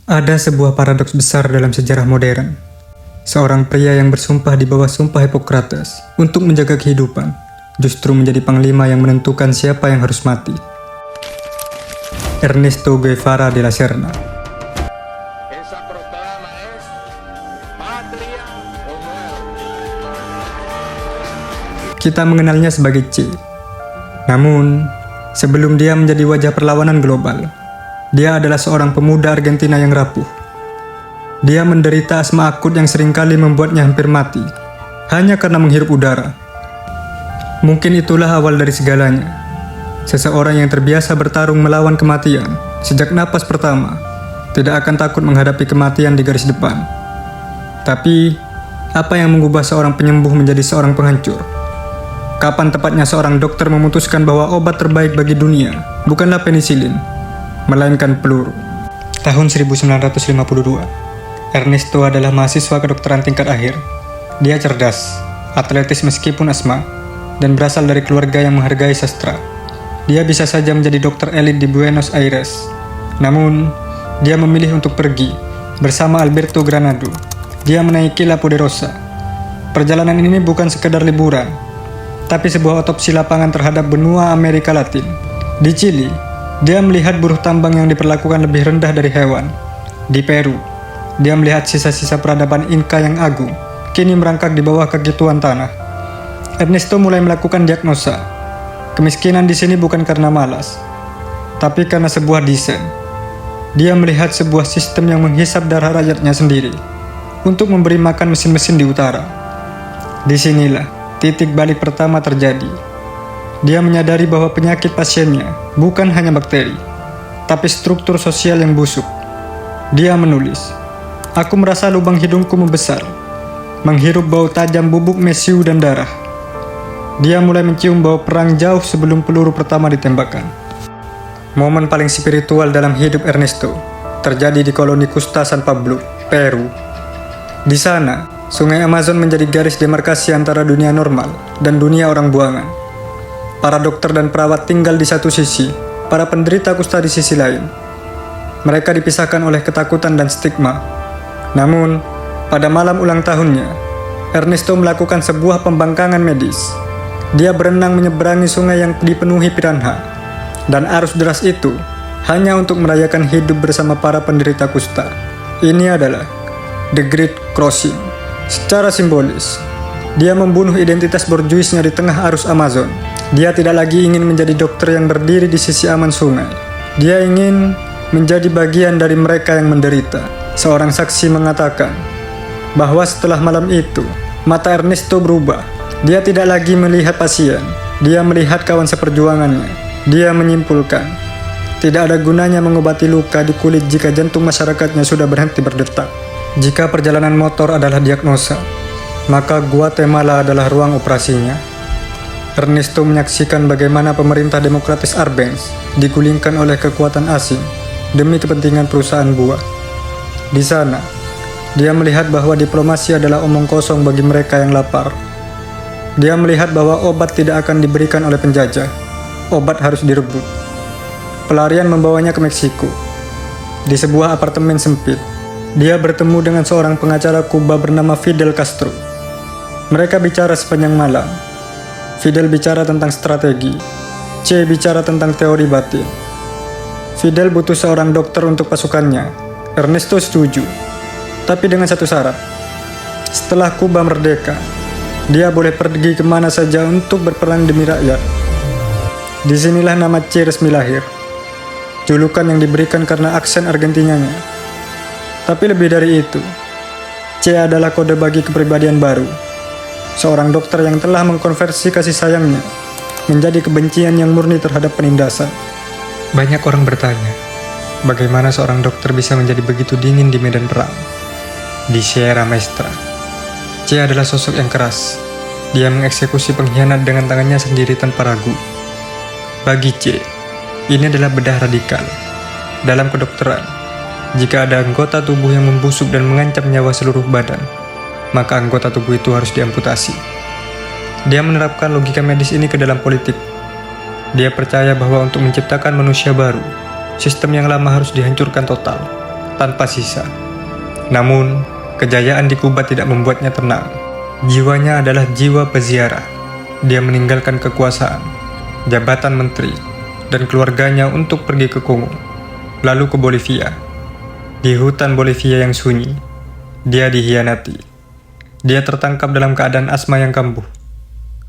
Ada sebuah paradoks besar dalam sejarah modern. Seorang pria yang bersumpah di bawah sumpah Hippocrates untuk menjaga kehidupan, justru menjadi panglima yang menentukan siapa yang harus mati. Ernesto Guevara de la Serna. Esa proclama es patria o muerte. Kita mengenalnya sebagai Che. Namun, sebelum dia menjadi wajah perlawanan global, dia adalah seorang pemuda Argentina yang rapuh. Dia menderita asma akut yang seringkali membuatnya hampir mati, hanya karena menghirup udara. Mungkin itulah awal dari segalanya. Seseorang yang terbiasa bertarung melawan kematian sejak napas pertama, tidak akan takut menghadapi kematian di garis depan. Tapi, apa yang mengubah seorang penyembuh menjadi seorang penghancur? Kapan tepatnya seorang dokter memutuskan bahwa obat terbaik bagi dunia bukanlah penisilin, melainkan peluru? Tahun 1952, Ernesto adalah mahasiswa kedokteran tingkat akhir. Dia cerdas, atletis meskipun asma, dan berasal dari keluarga yang menghargai sastra. Dia bisa saja menjadi dokter elit di Buenos Aires. Namun, dia memilih untuk pergi bersama Alberto Granado. Dia menaiki La Poderosa. Perjalanan ini bukan sekedar liburan, tapi sebuah otopsi lapangan terhadap benua Amerika Latin. Di Chili, dia melihat buruh tambang yang diperlakukan lebih rendah dari hewan. Di Peru, dia melihat sisa-sisa peradaban Inca yang agung, kini merangkak di bawah kaki tuan tanah. Ernesto mulai melakukan diagnosa. Kemiskinan di sini bukan karena malas, tapi karena sebuah desain. Dia melihat sebuah sistem yang menghisap darah rakyatnya sendiri untuk memberi makan mesin-mesin di utara. Disinilah titik balik pertama terjadi. Dia menyadari bahwa penyakit pasiennya bukan hanya bakteri, tapi struktur sosial yang busuk. Dia menulis, "Aku merasa lubang hidungku membesar, menghirup bau tajam bubuk mesiu dan darah." Dia mulai mencium bau perang jauh sebelum peluru pertama ditembakkan. Momen paling spiritual dalam hidup Ernesto terjadi di koloni Costa San Pablo, Peru. Di sana, sungai Amazon menjadi garis demarkasi antara dunia normal dan dunia orang buangan. Para dokter dan perawat tinggal di satu sisi, para penderita kusta di sisi lain. Mereka dipisahkan oleh ketakutan dan stigma. Namun, pada malam ulang tahunnya, Ernesto melakukan sebuah pembangkangan medis. Dia berenang menyeberangi sungai yang dipenuhi piranha, dan arus deras itu hanya untuk merayakan hidup bersama para penderita kusta. Ini adalah The Great Crossing. Secara simbolis, dia membunuh identitas borjuisnya di tengah arus Amazon. Dia tidak lagi ingin menjadi dokter yang berdiri di sisi aman sungai. Dia ingin menjadi bagian dari mereka yang menderita. Seorang saksi mengatakan bahwa setelah malam itu, mata Ernesto berubah. Dia tidak lagi melihat pasien, dia melihat kawan seperjuangannya. Dia menyimpulkan, tidak ada gunanya mengobati luka di kulit jika jantung masyarakatnya sudah berhenti berdetak. Jika perjalanan motor adalah diagnosa, maka Guatemala adalah ruang operasinya. Ernesto menyaksikan bagaimana pemerintah demokratis Arbenz digulingkan oleh kekuatan asing demi kepentingan perusahaan buah. Di sana, dia melihat bahwa diplomasi adalah omong kosong bagi mereka yang lapar. Dia melihat bahwa obat tidak akan diberikan oleh penjajah. Obat harus direbut. Pelarian membawanya ke Meksiko. Di sebuah apartemen sempit, dia bertemu dengan seorang pengacara Kuba bernama Fidel Castro. Mereka bicara sepanjang malam. Fidel bicara tentang strategi. Che bicara tentang teori batin. Fidel butuh seorang dokter untuk pasukannya. Ernesto setuju, tapi dengan satu syarat. Setelah Kuba merdeka, dia boleh pergi kemana saja untuk berperang demi rakyat. Disinilah nama Che resmi lahir. Julukan yang diberikan karena aksen Argentinanya. Tapi lebih dari itu, Che adalah kode bagi kepribadian baru. Seorang dokter yang telah mengkonversi kasih sayangnya menjadi kebencian yang murni terhadap penindasan. Banyak orang bertanya, bagaimana seorang dokter bisa menjadi begitu dingin di medan perang? Di Sierra Maestra, Che adalah sosok yang keras. Dia mengeksekusi pengkhianat dengan tangannya sendiri tanpa ragu. Bagi Che, ini adalah bedah radikal. Dalam kedokteran, jika ada anggota tubuh yang membusuk dan mengancam nyawa seluruh badan, maka anggota tubuh itu harus diamputasi. Dia menerapkan logika medis ini ke dalam politik. Dia percaya bahwa untuk menciptakan manusia baru, sistem yang lama harus dihancurkan total. tanpa sisa. Namun, kejayaan di Kuba tidak membuatnya tenang. Jiwanya adalah jiwa peziarah. Dia meninggalkan kekuasaan, jabatan menteri, dan keluarganya untuk pergi ke Kongo, lalu ke Bolivia. Di hutan Bolivia yang sunyi, dia dihianati. Dia tertangkap dalam keadaan asma yang kambuh,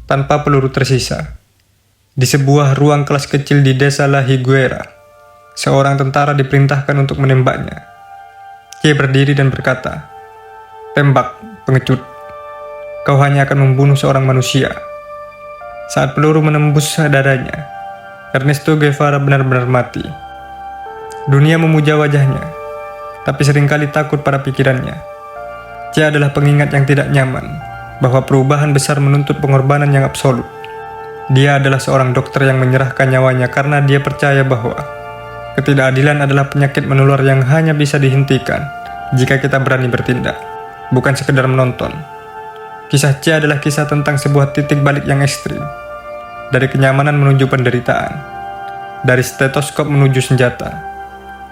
tanpa peluru tersisa. Di sebuah ruang kelas kecil di desa La Higuera, seorang tentara diperintahkan untuk menembaknya. Che berdiri dan berkata, "Tembak, pengecut. Kau hanya akan membunuh seorang manusia." Saat peluru menembus dadanya, Ernesto Guevara benar-benar mati. Dunia memuja wajahnya, tapi seringkali takut pada pikirannya. Che adalah pengingat yang tidak nyaman, bahwa perubahan besar menuntut pengorbanan yang absolut. Dia adalah seorang dokter yang menyerahkan nyawanya karena dia percaya bahwa ketidakadilan adalah penyakit menular yang hanya bisa dihentikan jika kita berani bertindak, bukan sekedar menonton. Kisah Che adalah kisah tentang sebuah titik balik yang ekstrim. Dari kenyamanan menuju penderitaan. Dari stetoskop menuju senjata.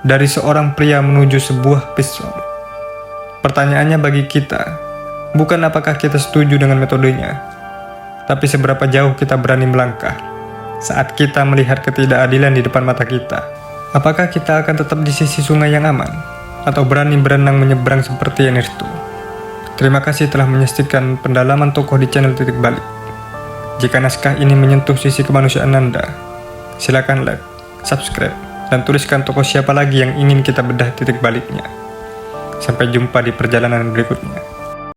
Dari seorang pria menuju sebuah pistol. Pertanyaannya bagi kita, bukan apakah kita setuju dengan metodenya, tapi seberapa jauh kita berani melangkah saat kita melihat ketidakadilan di depan mata kita. Apakah kita akan tetap di sisi sungai yang aman, atau berani berenang menyeberang seperti Ernesto? Terima kasih telah menyaksikan pendalaman tokoh di channel Titik Balik. Jika naskah ini menyentuh sisi kemanusiaan Anda, silakan like, subscribe, dan tuliskan tokoh siapa lagi yang ingin kita bedah titik baliknya. Sampai jumpa di perjalanan berikutnya.